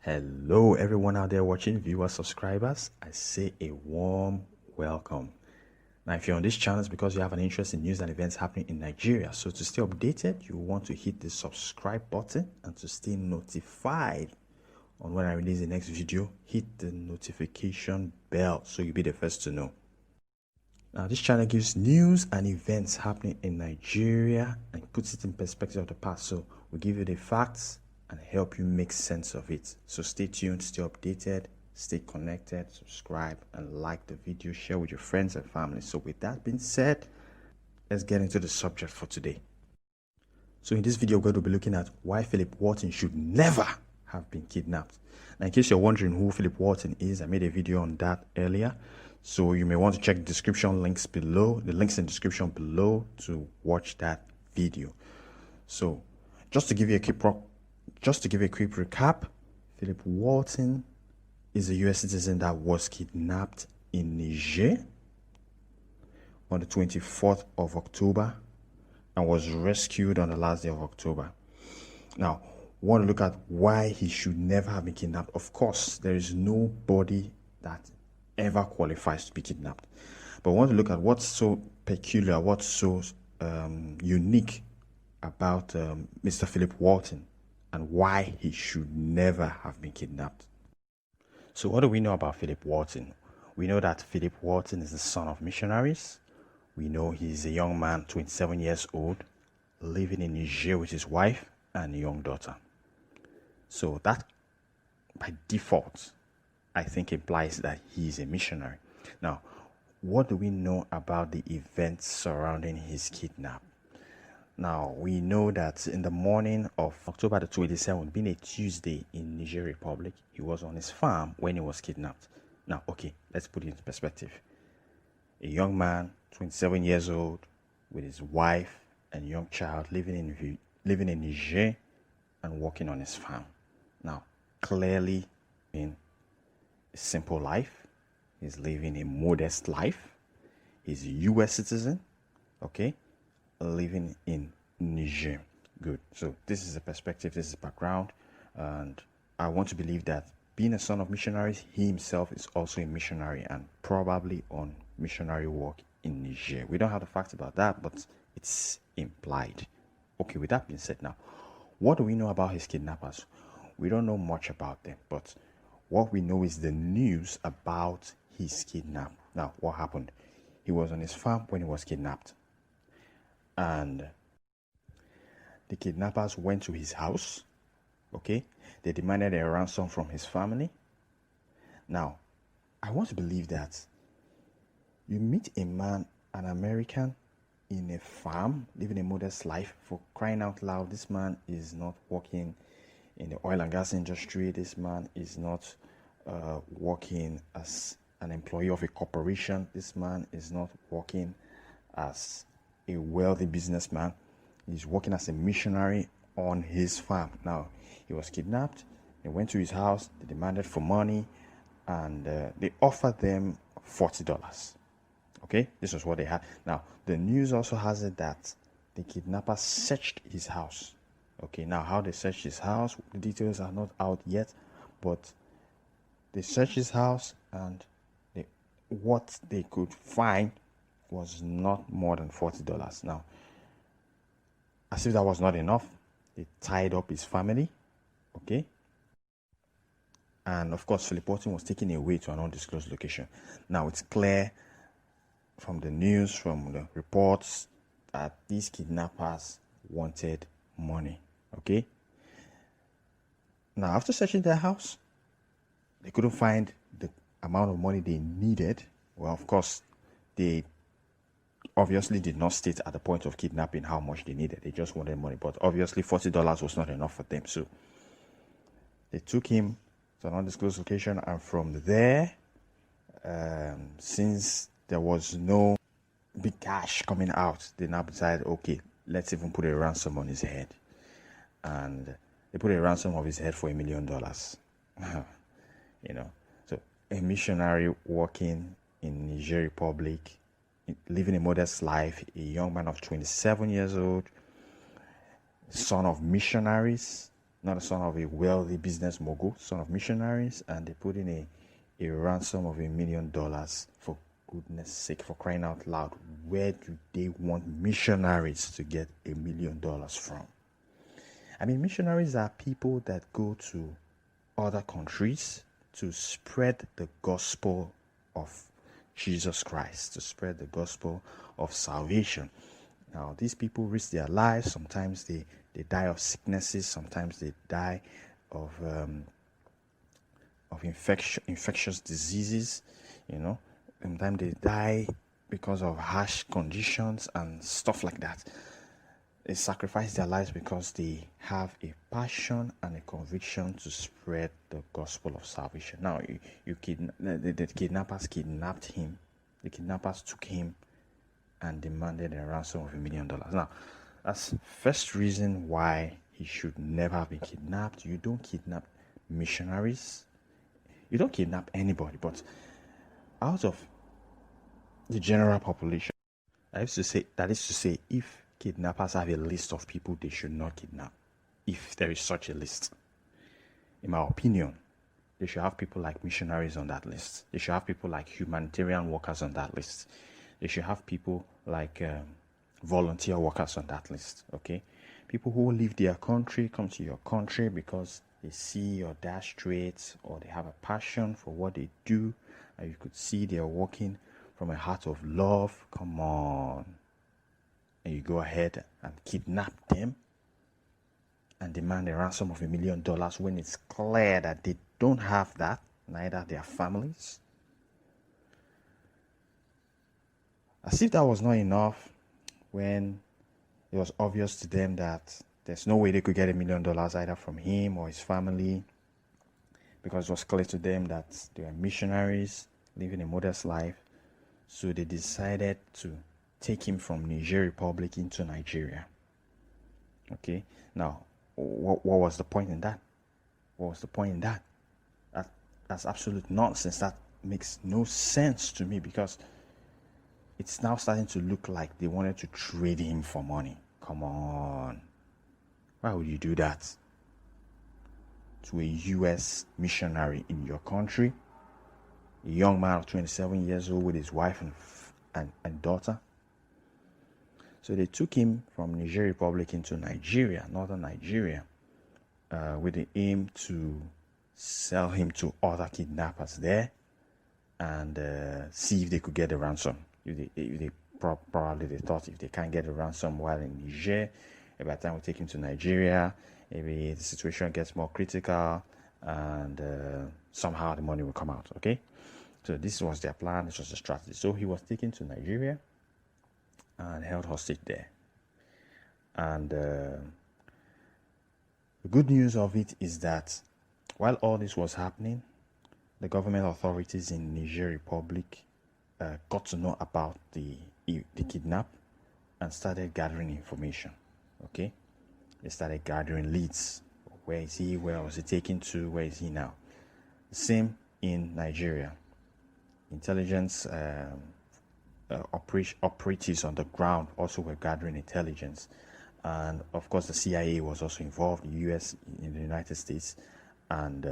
Hello, everyone out there watching, viewers, subscribers. I say a warm welcome. Now, if you're on this channel, it's because you have an interest in news and events happening in Nigeria. So to stay updated, you want to hit the subscribe button, and to stay notified on when I release the next video, hit the notification bell so you'll be the first to know. Now, this channel gives news and events happening in Nigeria and puts it in perspective of the past. So we give you the facts and help you make sense of it. So stay tuned, stay updated, stay connected, subscribe and like the video, share with your friends and family. So with that being said, let's get into the subject for today. So in this video, we're going to be looking at why Philip Walton should never have been kidnapped. Now, in case you're wondering who Philip Walton is, I made a video on that earlier. So you may want to check the description links below, the links in the description below to watch that video. So just to give you a quick recap, Philip Walton is a US citizen that was kidnapped in Niger on the 24th of October and was rescued on the last day of October. Now, we want to look at why he should never have been kidnapped. Of course, there is nobody that ever qualifies to be kidnapped. But we want to look at what's so peculiar, what's so unique about Mr. Philip Walton and why he should never have been kidnapped. So what do we know about Philip Walton? We know that Philip Walton is the son of missionaries. We know he's a young man, 27 years old, living in Niger with his wife and a young daughter. So that, by default, I think implies that he is a missionary. Now, what do we know about the events surrounding his kidnap? Now, we know that in the morning of October the 27th, being a Tuesday in Niger Republic, he was on his farm when he was kidnapped. Now, okay, let's put it into perspective. A young man, 27 years old, with his wife and young child living in Niger and working on his farm. Now, clearly in a simple life, he's living a modest life. He's a US citizen, okay, living in Niger. Good. So this is a perspective, this is background, and I want to believe that being a son of missionaries, he himself is also a missionary and probably on missionary work in Niger. We don't have the facts about that, but it's implied. Okay, with that being said, now, what do we know about his kidnappers? We don't know much about them, but what we know is the news about his kidnap. Now, what happened? He was on his farm when he was kidnapped, and the kidnappers went to his house. Okay, they demanded a ransom from his family. Now, I want to believe that you meet a man, an American, in a farm, living a modest life. For crying out loud, this man is not working in the oil and gas industry. This man is not working as an employee of a corporation. This man is not working as a wealthy businessman. He's working as a missionary on his farm. Now, he was kidnapped. They went to his house. They demanded for money, and they offered them $40. Okay, this was what they had. Now, the news also has it that the kidnappers searched his house. Okay, now how they searched his house, the details are not out yet, but they searched his house, and what they could find was not more than $40. Now, as if that was not enough, they tied up his family. Okay, and of course, Philip Walton was taken away to an undisclosed location. Now, it's clear from the news, from the reports, that these kidnappers wanted money. Okay, now after searching their house, they couldn't find the amount of money they needed. Well, of course, they obviously did not state at the point of kidnapping how much they needed. They just wanted money, but obviously $40 was not enough for them. So they took him to an undisclosed location, and from there, since there was no big cash coming out, they now decided, okay, let's even put a ransom on his head. And they put a ransom of his head for $1 million. You know, so a missionary working in Niger Republic, living a modest life, a young man of 27 years old, son of missionaries. not a son of a wealthy business mogul, son of missionaries, and they put in a ransom of $1 million. For goodness sake, for crying out loud, where do they want missionaries to get $1 million from? I mean, missionaries are people that go to other countries to spread the gospel of Jesus Christ, to spread the gospel of salvation. Now, these people risk their lives. Sometimes they die of sicknesses. Sometimes they die of infectious diseases. Sometimes they die because of harsh conditions and stuff like that. They sacrifice their lives because they have a passion and a conviction to spread the gospel of salvation. Now, the kidnappers kidnapped him. The kidnappers took him and demanded a ransom of $1 million. Now, that's the first reason why he should never have been kidnapped. You don't kidnap missionaries. You don't kidnap anybody. But out of the general population, that is to say, if kidnappers have a list of people they should not kidnap, if there is such a list, in my opinion, they should have people like missionaries on that list. They should have people like humanitarian workers on that list. They should have people like volunteer workers on that list. Okay, people who leave their country, come to your country because they see your dash traits or they have a passion for what they do, and you could see they're working from a heart of love. Come on. And you go ahead and kidnap them and demand a ransom of $1 million when it's clear that they don't have that, neither their families. As if that was not enough, when it was obvious to them that there's no way they could get $1 million either from him or his family, because it was clear to them that they were missionaries living a modest life. So they decided to take him from Niger Republic into Nigeria. Okay, now what was the point in that? What was the point in that? That's absolute nonsense. That makes no sense to me, because it's now starting to look like they wanted to trade him for money. Come on. Why would you do that to a U.S. missionary in your country? A young man of 27 years old with his wife and daughter. So they took him from Niger Republic into Nigeria, northern Nigeria, with the aim to sell him to other kidnappers there and see if they could get a ransom. Probably they thought if they can't get a ransom while in Niger, by the time we take him to Nigeria, maybe the situation gets more critical and somehow the money will come out. Okay, so this was their plan. This was the strategy. So he was taken to Nigeria and held hostage there. And the good news of it is that while all this was happening, the government authorities in Niger Republic got to know about the kidnap and started gathering information. Okay, they started gathering leads. Where is he? Where was he taken to? Where is he now? The same in Nigeria. Intelligence operatives on the ground also were gathering intelligence, and of course the CIA was also involved, the US in the United States, and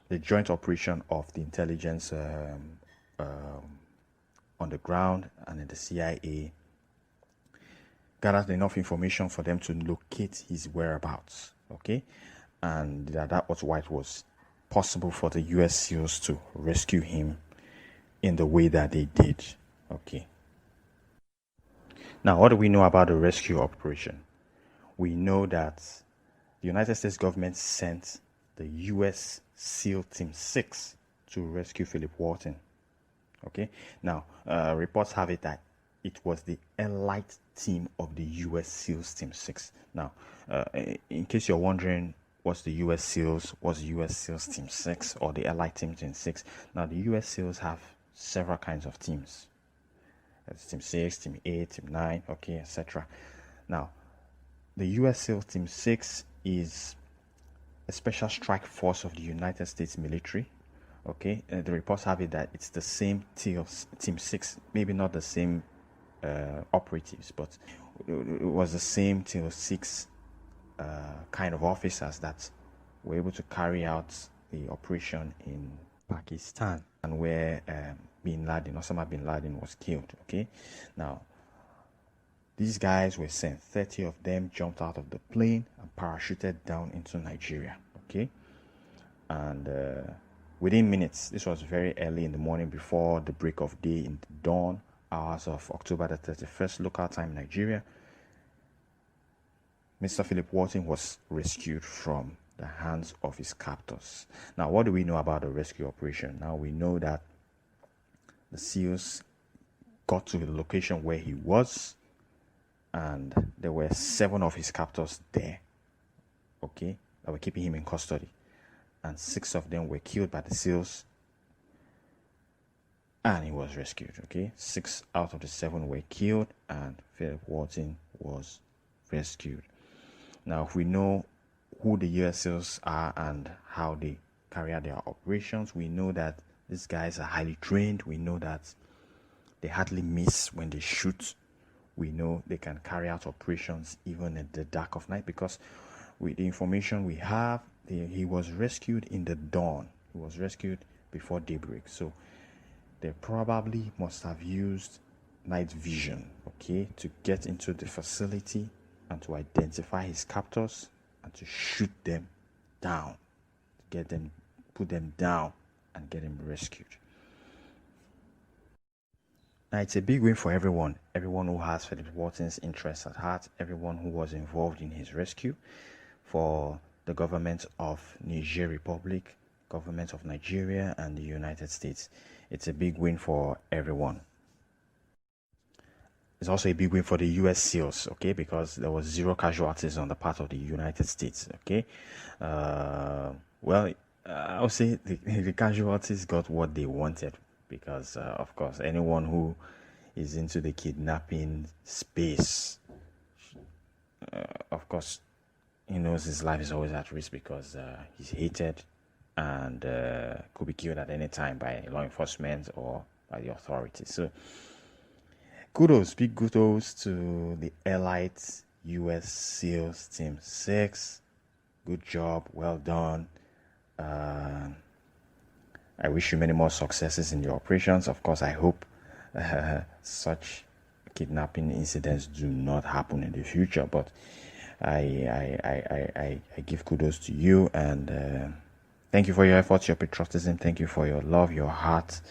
the joint operation of the intelligence on the ground and in the CIA gathered enough information for them to locate his whereabouts. Okay, and that was why it was possible for the US SEALs to rescue him in the way that they did. Okay. Now, what do we know about the rescue operation? We know that the United States government sent the US SEAL Team 6 to rescue Philip Walton. Okay. Now, reports have it that it was the elite team of the US SEALs Team 6. Now, in case you're wondering, what's the US SEALs Team 6 or the elite team 6? Now, the US SEALs have several kinds of teams. That's Team 6, Team 8, Team 9, okay, etc. Now, the US SEAL Team 6 is a special strike force of the United States military. Okay, the reports have it that it's the same Team 6, maybe not the same operatives, but it was the same Team 6 kind of officers that were able to carry out the operation in Pakistan, and where Osama bin Laden was killed. Okay, now these guys were sent. 30 of them jumped out of the plane and parachuted down into Nigeria. Okay, and within minutes, this was very early in the morning before the break of day, in the dawn hours of October the 31st local time, Nigeria, Mr. Philip Walton was rescued from the hands of his captors. Now, what do we know about the rescue operation? Now, we know that the SEALs got to the location where he was, and there were 7 of his captors there, okay, that were keeping him in custody, and 6 of them were killed by the SEALs, and he was rescued. Okay, 6 out of the 7 were killed, and Philip Walton was rescued. Now, if we know who the US SEALs are and how they carry out their operations, we know that these guys are highly trained. We know that they hardly miss when they shoot. We know they can carry out operations even in the dark of night, because with the information we have, he was rescued in the dawn. He was rescued before daybreak. So they probably must have used night vision, okay, to get into the facility and to identify his captors and to shoot them down, get them, put them down, and get him rescued. Now, it's a big win for everyone who has Philip Walton's interests at heart, everyone who was involved in his rescue, for the government of Niger Republic, government of Nigeria, and the United States. It's a big win for everyone. It's also a big win for the US SEALs, okay, because there was 0 casualties on the part of the United States, okay. Well, I would say the casualties got what they wanted, because, of course, anyone who is into the kidnapping space, of course, he knows his life is always at risk, because he's hated and could be killed at any time by law enforcement or by the authorities. So, kudos, big kudos to the elite US SEALs Team 6. Good job, well done. I wish you many more successes in your operations. Of course, I hope such kidnapping incidents do not happen in the future, but I give kudos to you, and thank you for your efforts, your patriotism. Thank you for your love, your heart,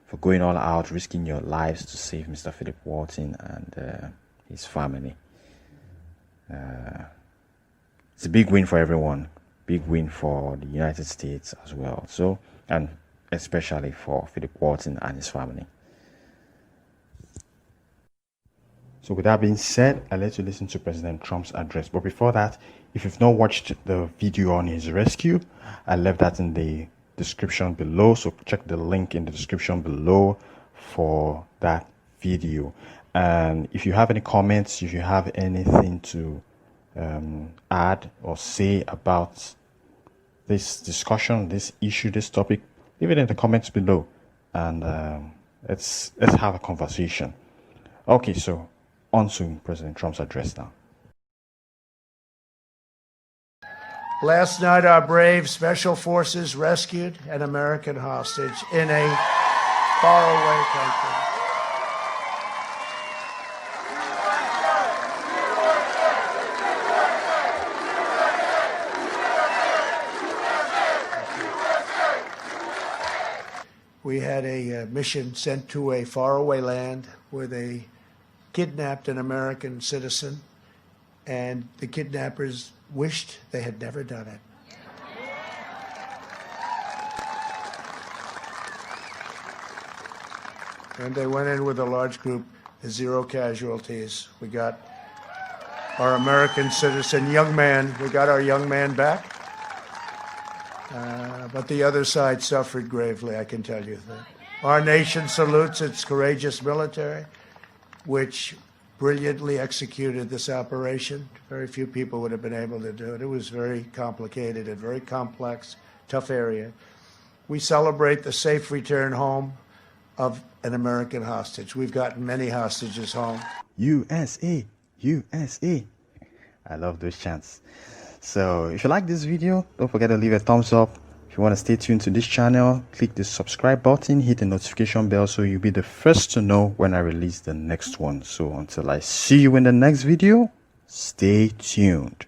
for going all out, risking your lives to save Mr. Philip Walton and his family. It's a big win for everyone, big win for the United States as well. So, and especially for Philip Walton and his family. So with that being said, I'll let you listen to President Trump's address. But before that, if you've not watched the video on his rescue, I left that in the description below. So check the link in the description below for that video. And if you have any comments, if you have anything to add or say about this discussion, this issue, this topic, leave it in the comments below, and let's have a conversation. Okay, so on to President Trump's address now. Last night, our brave special forces rescued an American hostage in a faraway country. We had a mission sent to a faraway land where they kidnapped an American citizen, and the kidnappers wished they had never done it. And they went in with a large group, 0 casualties. We got our American citizen, young man, we got our young man back. But the other side suffered gravely, I can tell you that. Our nation salutes its courageous military, which brilliantly executed this operation. Very few people would have been able to do it. It was very complicated and very complex, tough area. We celebrate the safe return home of an American hostage. We've gotten many hostages home. USA, USA. I love those chants. So if you like this video, don't forget to leave a thumbs up. If you want to stay tuned to this channel, click the subscribe button, hit the notification bell so you'll be the first to know when I release the next one. So until I see you in the next video, stay tuned.